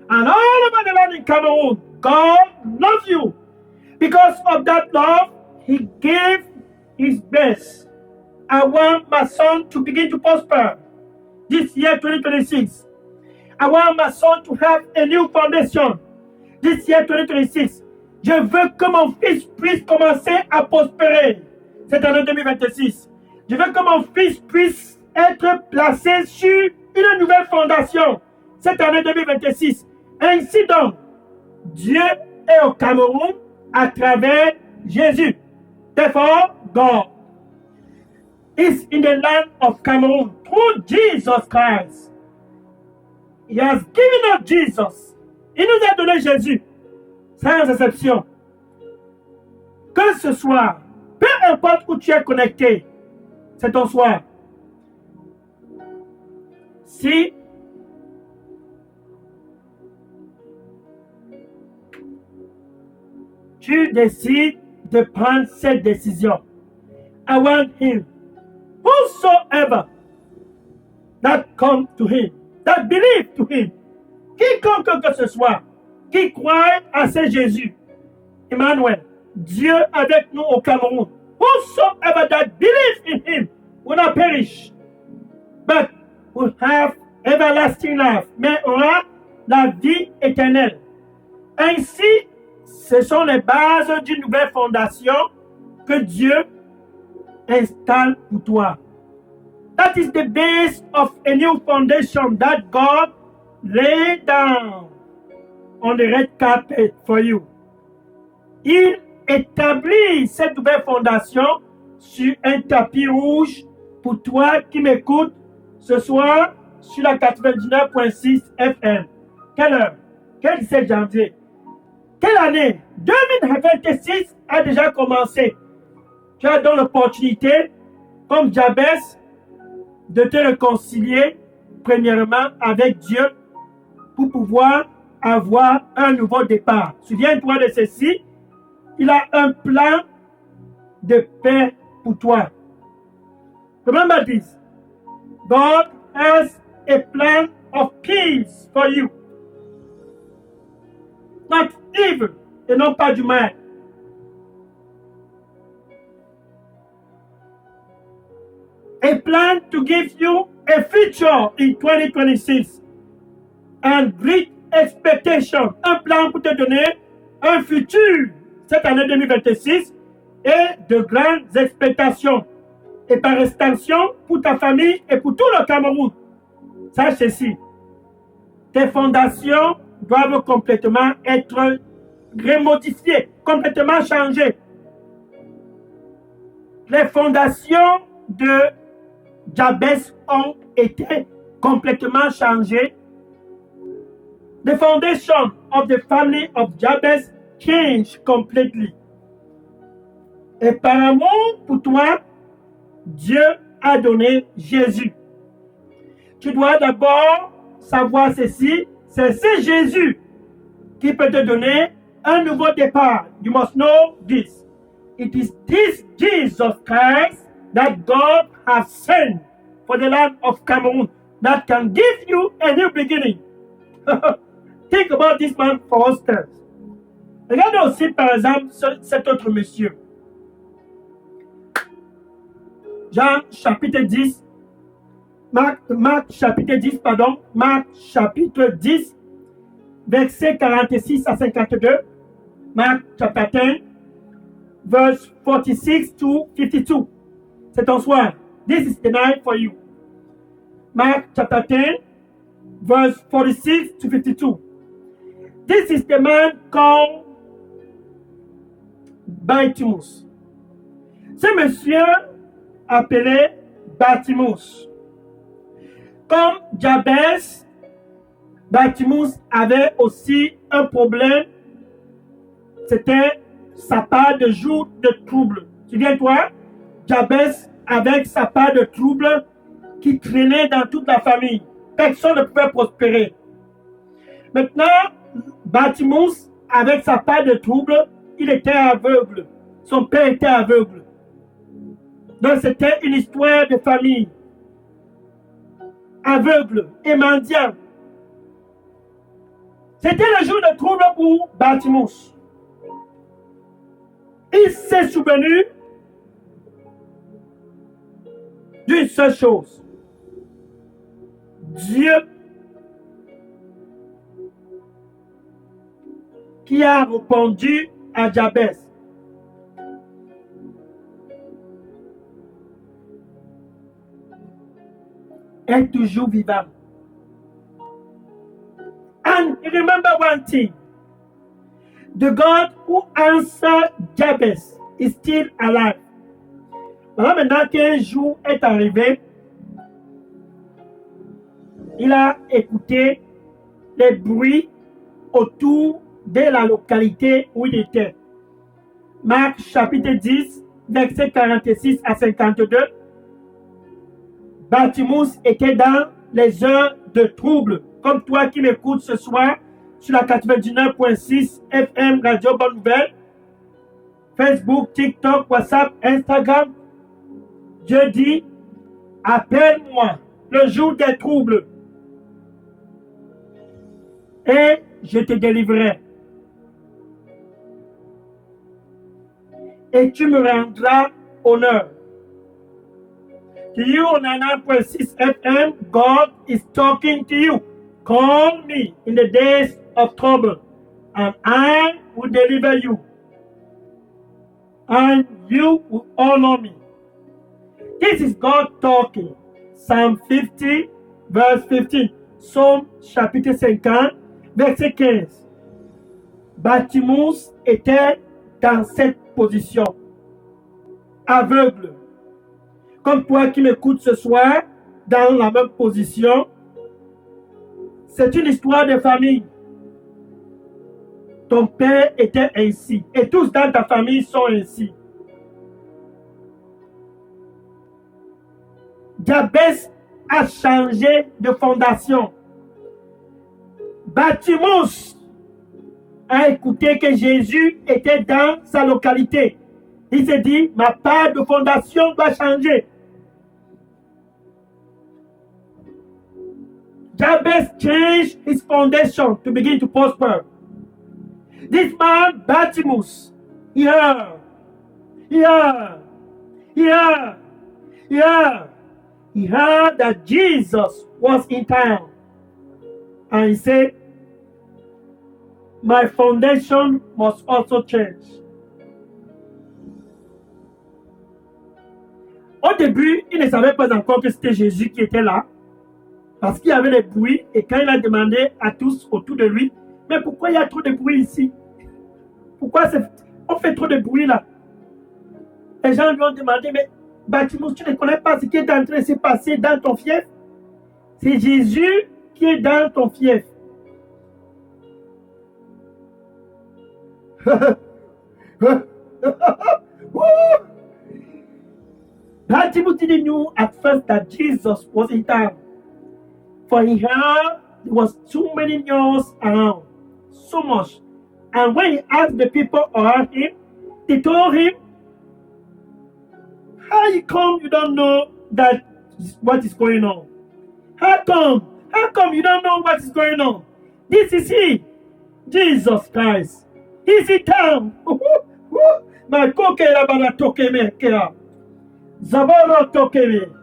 And all over the land in Cameroon, God loves you. Because of that love, He gave His best. I want my son to begin to prosper this year 2026. I want my son to have a new foundation this year 2026. Je veux que mon fils puisse commencer à prospérer cette année 2026. Je veux que mon fils puisse être placé sur une nouvelle fondation cette année 2026. Ainsi donc, Dieu est au Cameroun à travers Jésus. Therefore, God is in the land of Cameroon through Jesus Christ. He has given us Jesus. Il nous a donné Jésus, sans exception. Que ce soit, peu importe où tu es connecté, c'est ton soir. Si tu décides de prendre cette décision, I want Him, whosoever that come to Him, that believe to Him, quiconque que ce soit, qui croit à ce Jésus, Emmanuel, Dieu avec nous au Cameroun, whosoever that believe in Him will not perish, but will have everlasting life, mais aura la vie éternelle. Ainsi, ce sont les bases d'une nouvelle fondation que Dieu installe pour toi. That is the base of a new foundation that God laid down on the red carpet for you. Il établit cette nouvelle fondation sur un tapis rouge pour toi qui m'écoutes ce soir sur la 99.6 FM. Quelle heure? Quel 17 janvier? Quelle année? 2026 a déjà commencé. Tu as donc l'opportunité, comme Jabez, de te réconcilier premièrement avec Dieu pour pouvoir avoir un nouveau départ. Souviens-toi de ceci. Il a un plan de paix pour toi. Remember this. God has a plan of peace for you. Not evil, et non pas du mal. A plan to give you a future in 2026 and great expectation. Un plan pour te donner un futur cette année 2026 et de grandes expectations. Et par extension, pour ta famille et pour tout le Cameroun. Sache ceci. Tes fondations doivent complètement être remodifiées, complètement changées. Les fondations de Jabez ont été complètement changées. The foundation of the family of Jabez changed completely. Et par amour pour toi, Dieu a donné Jésus. Tu dois d'abord savoir ceci, c'est ce Jésus qui peut te donner un nouveau départ. You must know this. It is this Jesus Christ that God has sent for the land of Cameroon that can give you a new beginning. Think about this man for instance. Regarde aussi par exemple cet autre monsieur. Jean chapitre 10, Marc chapitre 10, versets 46 à 52. Marc chapter 10, verse 46 to 52. C'est ton soir. This is the night for you. Mark chapter 10, verse 46 to 52. This is the man called Bartimaeus. Ce monsieur appelé Bartimaeus. Comme Jabez, Bartimaeus avait aussi un problème. C'était sa part de jour de trouble. Souviens-toi, Jabez avec sa part de trouble qui traînait dans toute la famille. Personne ne pouvait prospérer. Maintenant, Bartimaeus avec sa part de trouble, il était aveugle. Son père était aveugle. Donc c'était une histoire de famille. Aveugle et mendiant. C'était le jour de trouble pour Bartimus. Il s'est souvenu d'une seule chose. Dieu qui a répondu à Jabez. Est toujours vivant. And remember one thing. The God who answered Jabez is still alive. Voilà, maintenant qu'un jour est arrivé, il a écouté les bruits autour de la localité où il était. Marc chapitre 10, versets 46 à 52. Bartimus était dans les heures de trouble, comme toi qui m'écoutes ce soir sur la 99.6 FM Radio Bonne Nouvelle, Facebook, TikTok, WhatsApp, Instagram. Dieu dit, appelle-moi le jour des troubles et je te délivrerai. Et tu me rendras honneur. To you on 9.6 FM, God is talking to you. Call me in the days of trouble, and I will deliver you, and you will honor me. This is God talking. Psalm 50, verse 15. Psaume chapitre 50, verset 15. Bartimus était dans cette position, aveugle. Comme toi qui m'écoutes ce soir, dans la même position. C'est une histoire de famille. Ton père était ainsi, et tous dans ta famille sont ainsi. Jabez a changé de fondation. Bartimus a écouté que Jésus était dans sa localité. Il s'est dit, ma part de fondation doit changer. Jabez changed his foundation to begin to prosper. This man, Bartimus, he heard that Jesus was in town. And he said, my foundation must also change. Au début, il ne savait pas encore que c'était Jésus qui était là. Parce qu'il y avait des bruits. Et quand il a demandé à tous autour de lui, mais pourquoi il y a trop de bruit ici? Pourquoi on fait trop de bruit là? Les gens lui ont demandé, mais Bartimus, tu ne connais pas ce qui est en train de se passer dans ton fief? C'est Jésus qui est dans ton fief. Bartimus didn't know at first that Jesus was in town. For he heard there was too many noise around. So much. And when he asked the people around him, they told him, how come you don't know that what is going on? How come you don't know what is going on? This is he, Jesus Christ. He's in town. My koke rabara me kea. Zaboro tokeme.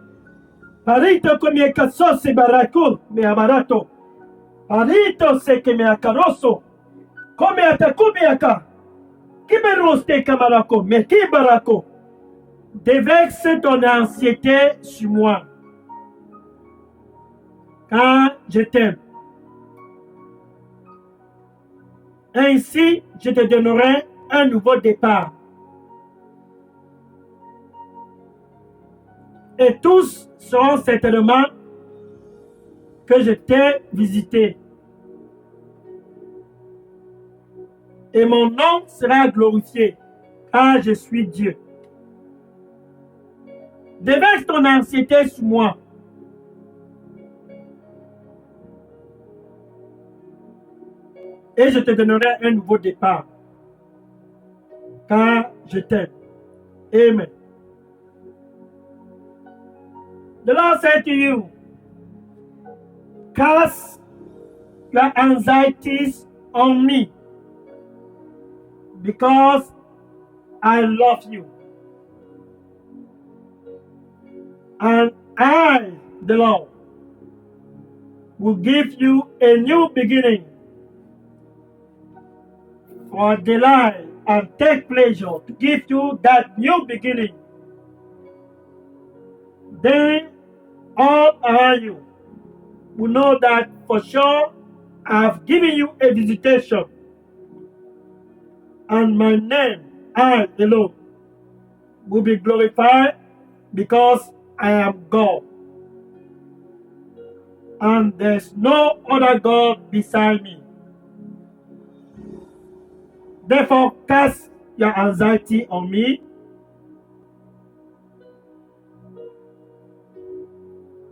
Parito come caso se barakul me abarato. Parito se que me acaroso. Come atakume aka. Kime roste kamarako me ki barako. Déverse ton anxiété sur moi. Car je t'aime. Ainsi, je te donnerai un nouveau départ. Et tous sauront certainement que je t'ai visité. Et mon nom sera glorifié, car je suis Dieu. Déverse ton anxiété sur moi. Et je te donnerai un nouveau départ. Car je t'aime. Amen. The Lord said to you, cast your anxieties on me because I love you. And I, the Lord, will give you a new beginning for delight and take pleasure to give you that new beginning. Then all around you will know that for sure I have given you a visitation, and my name, I alone, will be glorified because I am God. And there's no other God beside me. Therefore, cast your anxiety on me,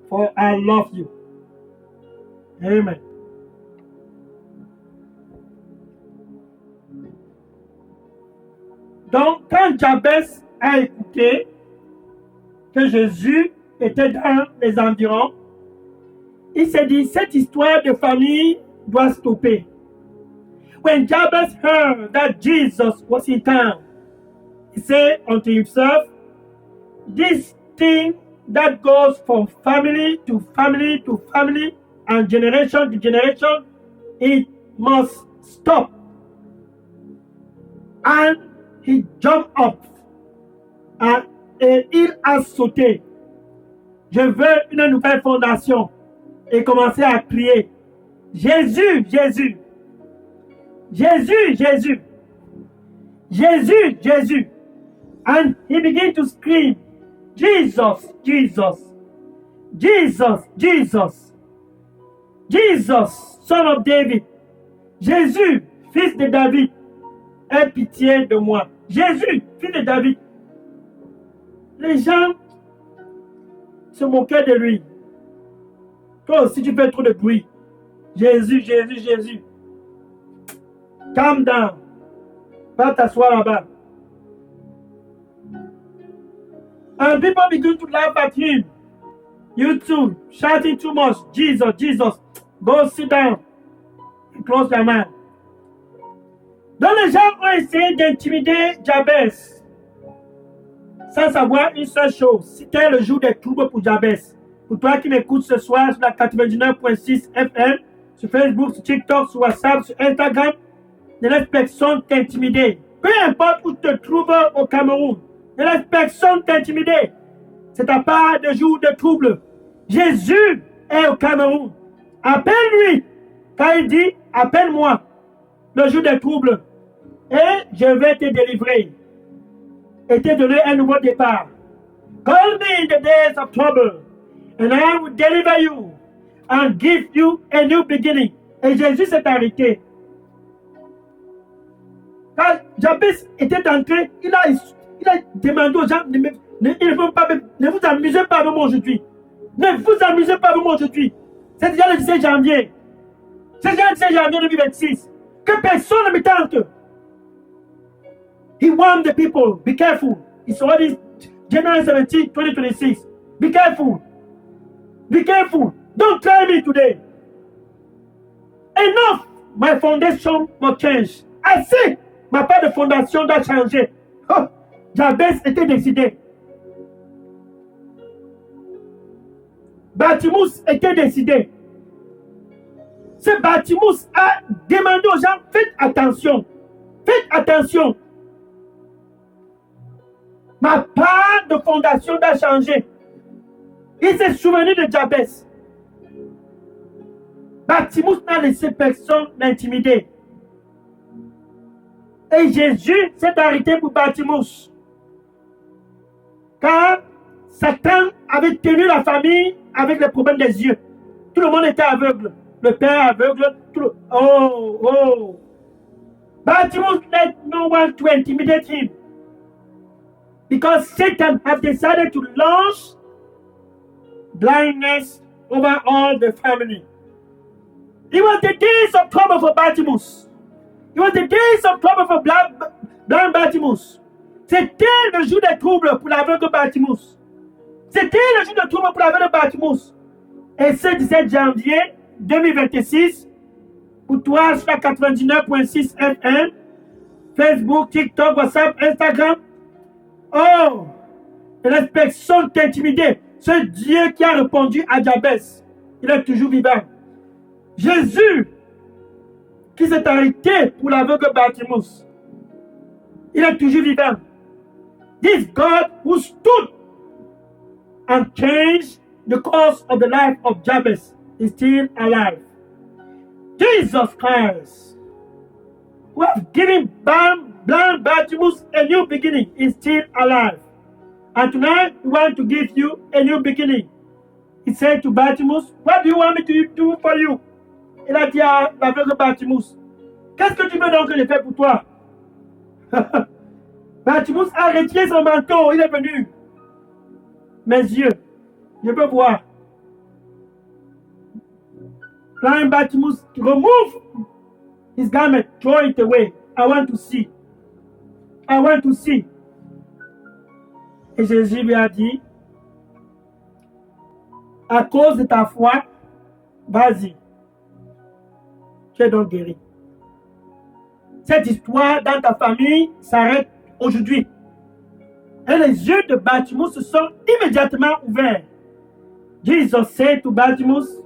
for I love you. Amen. Donc, quand Jabez a écouté que Jésus était dans les environs, il s'est dit, cette histoire de famille doit stopper. When Jabez heard that Jesus was in town, he said unto himself, this thing that goes from family to family to family and generation to generation, it must stop. And he jumped up et il a sauté. Je veux une nouvelle fondation. Et commençait à crier, Jésus, Jésus, Jésus, Jésus, Jésus, Jésus. And he began to scream, Jesus, Jesus, Jesus, Jesus, Jesus, son of David, Jésus, fils de David, aie pitié de moi. Jésus, fils de David. Les gens se moquaient de lui. Toi aussi, tu fais trop de bruit. Jésus, Jésus, Jésus. Calm down. Va t'asseoir là-bas. And people begin to laugh at him. You too, shouting too much. Jesus, Jesus. Go sit down. And close your mouth. Donc les gens ont essayé d'intimider Jabez. Sans savoir une seule chose. C'était le jour des troubles pour Jabez. Pour toi qui m'écoutes ce soir sur la 99.6 FM, sur Facebook, sur TikTok, sur WhatsApp, sur Instagram, ne laisse personne t'intimider. Peu importe où tu te trouves au Cameroun, ne laisse personne t'intimider. C'est ta part de jour de trouble. Jésus est au Cameroun. Appelle-lui. Quand il dit, appelle-moi le jour des troubles. Et je vais te délivrer. Et te donner un nouveau départ. Call me in the days of trouble. And I will deliver you and give you a new beginning. Et Jésus s'est arrêté. Quand Jabez était entré, il a demandé aux gens, ne vous amusez pas avec moi aujourd'hui. Ne vous amusez pas avec moi aujourd'hui. C'est déjà le 17 janvier. C'est déjà le 17 janvier 2026. Que personne ne me tente. He warned the people, be careful. It's already January 17, 2026. Be careful. Be careful. Don't try me today. Enough. My foundation must change. Assez. Ma part de fondation doit changer. Oh, Jabez était décidé. Bartimus était décidé. Ce Bartimus a demandé aux gens, faites attention. Faites attention. Ma part de fondation doit changer. Il s'est souvenu de Jabez. Bartimus n'a laissé personne l'intimider. Et Jésus s'est arrêté pour Bartimus. Car Satan avait tenu la famille avec le problème des yeux. Tout le monde était aveugle. Le père aveugle. Oh. Bartimus let no one to intimidate him. Because Satan has decided to launch blindness over all the family. It was the days of trouble for Bartimus. It was the days of trouble for blind Bartimus. C'était le jour des troubles pour l'aveugle Bartimus. C'était le jour de trouble pour l'aveugle Bartimus. Et ce 17 janvier 2026, Pour toi, sur la 99.6 FM, Facebook, TikTok, WhatsApp, Instagram. Oh, les personnes t'intimider. Ce Dieu qui a répondu à Jabès, il est toujours vivant. Jésus, qui s'est arrêté pour l'aveugle Bartimus, il est toujours vivant. This God who stood and changed the course of the life of Jabez is still alive. Jesus Christ, who has given blind Bartimaeus a new beginning, is still alive. And tonight, we want to give you a new beginning. He said to Bartimaeus, what do you want me to do for you? Il a dit à l'aveugle Bartimaeus, qu'est-ce que tu veux donc que je fasse pour toi? Bartimaeus a retiré son manteau, il est venu. Mes yeux, je peux voir. Blind Bartimaeus, remove his garment, throw it away. I want to see. I want to see. Et Jésus lui a dit, à cause de ta foi, vas-y. Tu es donc guéri. Cette histoire dans ta famille s'arrête aujourd'hui. Et les yeux de Bartimaeus se sont immédiatement ouverts. Jesus said to Bartimaeus,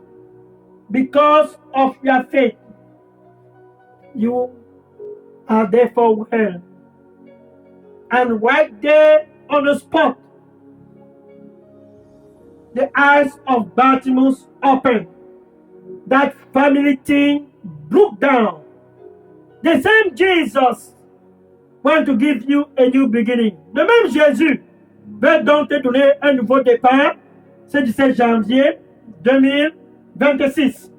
because of your faith, you are therefore well. And right there on the spot, the eyes of Bartimaeus opened. That family thing broke down. The same Jesus want to give you a new beginning. Le même Jésus veut donc te donner un nouveau départ ce 17 janvier 2026.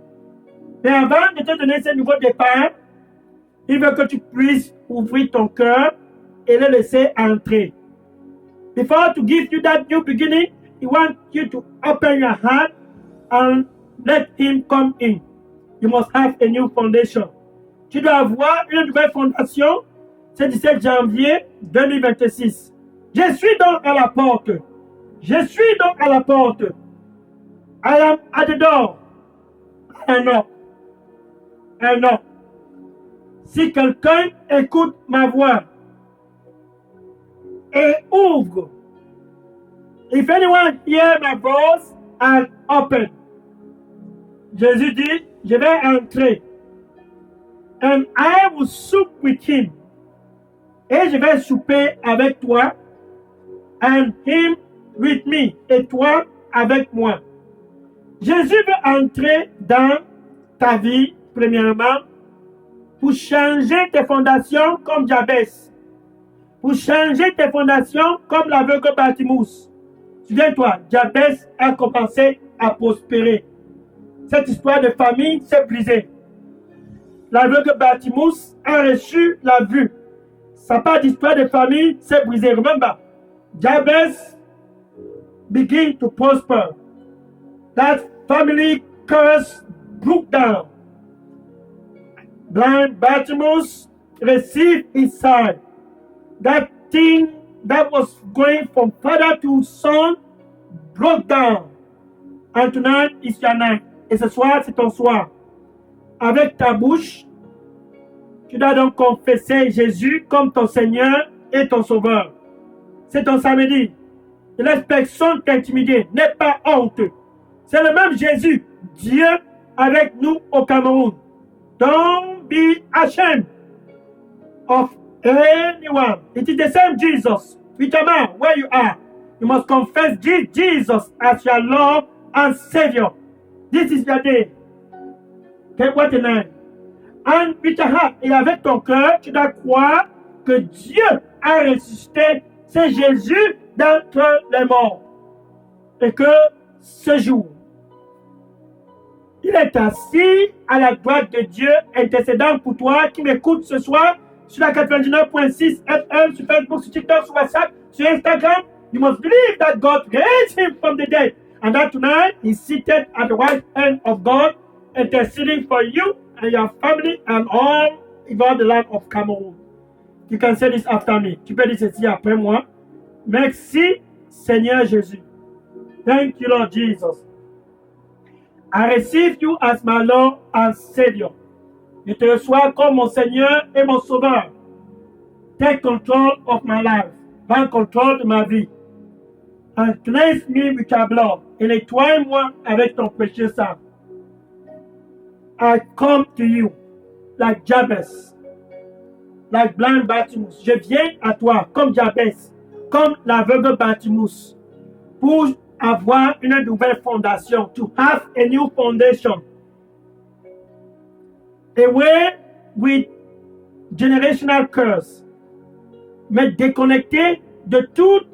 Mais avant de te donner ce nouveau départ, il veut que tu puisses ouvrir ton cœur et le laisser entrer. Before to give you that new beginning, he wants you to open your heart and let him come in. You must have a new foundation. Tu dois avoir une nouvelle fondation ce 17 janvier 2026. Je suis donc à la porte. Je suis donc à la porte. I am at the door. I knock. I knock. Si quelqu'un écoute ma voix et ouvre, if anyone hear my voice and open, Jésus dit, je vais entrer. And I will sup with him. Et je vais souper avec toi. And him with me. Et toi avec moi. Jésus veut entrer dans ta vie, premièrement, pour changer tes fondations comme Jabès. Pour changer tes fondations comme l'aveugle Bartimaeus. Souviens-toi, Jabès a commencé à prospérer. Cette histoire de famille s'est brisée. L'aveugle Bartimaeus a reçu la vue. Sa part d'histoire de famille s'est brisée. Remember, Jabez began to prosper. That family curse broke down. Blind Bartimaeus received his sight. That thing that was going from father to son broke down. And tonight is your night. Et ce soir, c'est ton soir. Avec ta bouche, tu dois donc confesser Jésus comme ton Seigneur et ton Sauveur. C'est ton samedi. Ne laisse personne t'intimider. N'aie pas honte. C'est le même Jésus, Dieu avec nous au Cameroun. Don't be ashamed of anyone. It is the same Jesus. With your mouth, where you are, you must confess Jesus as your Lord and Savior. This is your day. Okay, what a night. And with your heart et avec ton cœur, tu dois croire que Dieu a ressuscité. C'est Jésus d'entre les morts. Et que ce jour, il est assis à la droite de Dieu, intercédant pour toi qui m'écoute ce soir sur la 99.6 FM, sur Facebook, sur TikTok, sur WhatsApp, sur Instagram. You must believe that God raised him from the dead. And that tonight, he's seated at the right hand of God, interceding for you and your family and all over the land of Cameroon. You can say this after me. Tu peux dire ceci après moi. Merci, Seigneur Jésus. Thank you, Lord Jesus. I receive you as my Lord and Savior. Je te reçois comme mon Seigneur et mon Sauveur. Take control of my life. Prends contrôle de ma vie. And cleanse me with your blood. Et nettoie-moi avec ton précieux sang. I come to you like Jabez, like blind Bartimaeus. Je viens à toi comme Jabez, comme l'aveugle Bartimaeus, pour avoir une nouvelle fondation, to have a new foundation. Away with generational curse. Me déconnecter de toute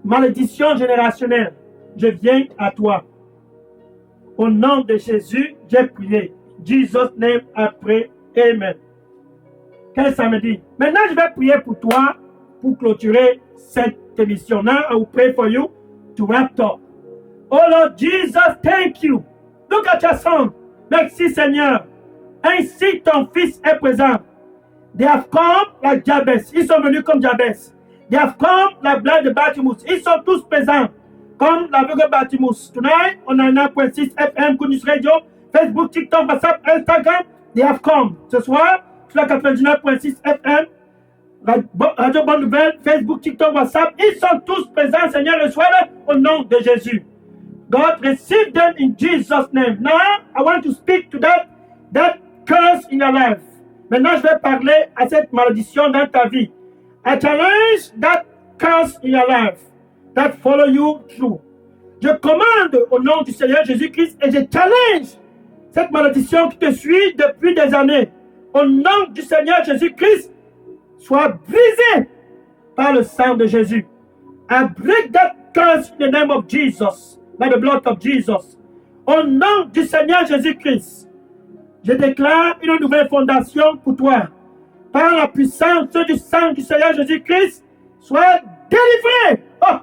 malédiction générationnelle. Je viens à toi. Au nom de Jésus, j'ai prié. Jesus' name I pray. Amen. Quel samedi. Maintenant, je vais prier pour toi pour clôturer cette émission. Now, I will pray for you to wrap up. Oh Lord Jesus, thank you. Look at your son. Merci Seigneur. Ainsi ton fils est présent. They have come like Jabez. Ils sont venus comme Jabez. They have come like blind Bartimaeus. Ils sont tous présents comme l'aveugle Bartimaeus. Tonight, on a 9.6 FM, Good News Radio, Facebook, TikTok, WhatsApp, Instagram. They have come. Ce soir, sur la 99.6 FM, Radio Bonne Nouvelle, Facebook, TikTok, WhatsApp. Ils sont tous présents, Seigneur, reçois-les au nom de Jésus. God, receive them in Jesus' name. Now, I want to speak to that curse in your life. Maintenant, je vais parler à cette malédiction dans ta vie. I challenge that curse in your life that follow you through. Je commande au nom du Seigneur Jésus-Christ et je challenge cette malédiction qui te suit depuis des années. Au nom du Seigneur Jésus-Christ, sois brisé par le sang de Jésus. I break that curse in the name of Jesus, by the blood of Jesus. Au nom du Seigneur Jésus-Christ, je déclare une nouvelle fondation pour toi. Par la puissance du sang du Seigneur Jésus-Christ, sois délivré. Oh,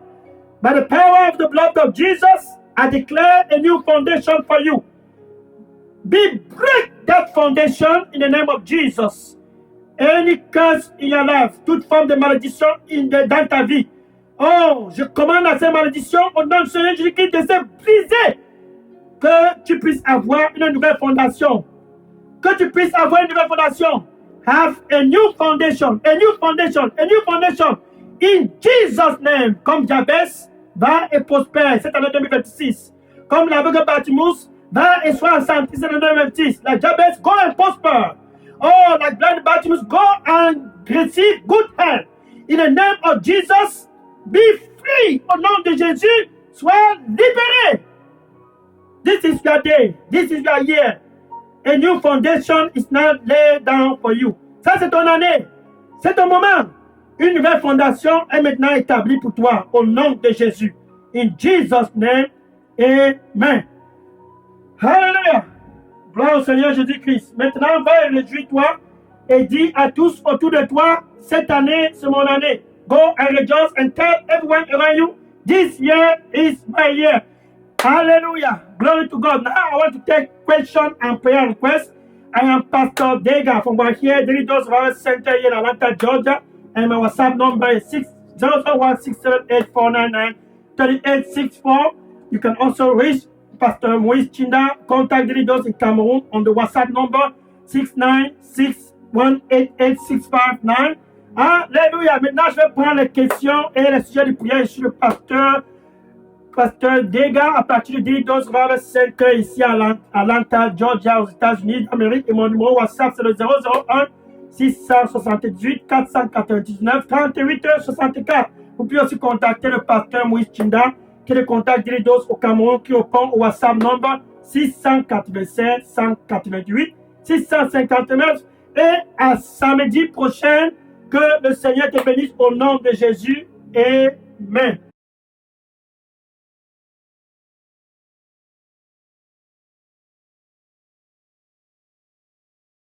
by the power of the blood of Jesus, I declare a new foundation for you. Break that foundation in the name of Jesus. Any curse in your life, toute forme de malédiction dans ta vie. Oh, je commande à ces malédictions au nom du Seigneur Jésus-Christ de se briser. Que tu puisses avoir une nouvelle fondation. Que tu puisses avoir une nouvelle fondation. Have a new foundation, a new foundation, a new foundation. In Jesus' name, comme Jabez, va et prospère cette année 2026. Comme l'aveugle Bartimaeus, va et sois en santé cette année 2026. Like Jabez, go and prosper. Oh, like blind Bartimaeus, go and receive good health. In the name of Jesus, be free. Au nom de Jésus, sois libéré. This is your day. This is your year. A new foundation is now laid down for you. Ça, c'est ton année. C'est ton moment. Une nouvelle fondation est maintenant établie pour toi au nom de Jésus. In Jesus' name, amen. Hallelujah. Gloire au Seigneur Jésus-Christ. Maintenant, va et réjouis-toi et dis à tous autour de toi, cette année, c'est mon année. Go and rejoice and tell everyone around you, this year is my year. Hallelujah. Glory to God. Now I want to take question and prayer requests. I am Pastor Dega from here, Daily Dose Revival Center here in Atlanta, Georgia. And my WhatsApp number is 0016784993864. You can also reach Pastor Moïse Chinda. Contact Daily Dose in Cameroon on the WhatsApp number 696188659. Alléluia. Maintenant, je vais prendre les questions et les sujets de prière sur le pasteur Dega à partir de Daily Dose Revival Center ici à Atlanta, Georgia, aux États-Unis d'Amérique. Et mon numéro WhatsApp, c'est le 001 678 499 38 64. Vous pouvez aussi contacter le pasteur Moïse Chinda, qui est le contact Daily Dose au Cameroun, qui répond au WhatsApp number 687 188 659. Et à samedi prochain, que le Seigneur te bénisse au nom de Jésus. Amen.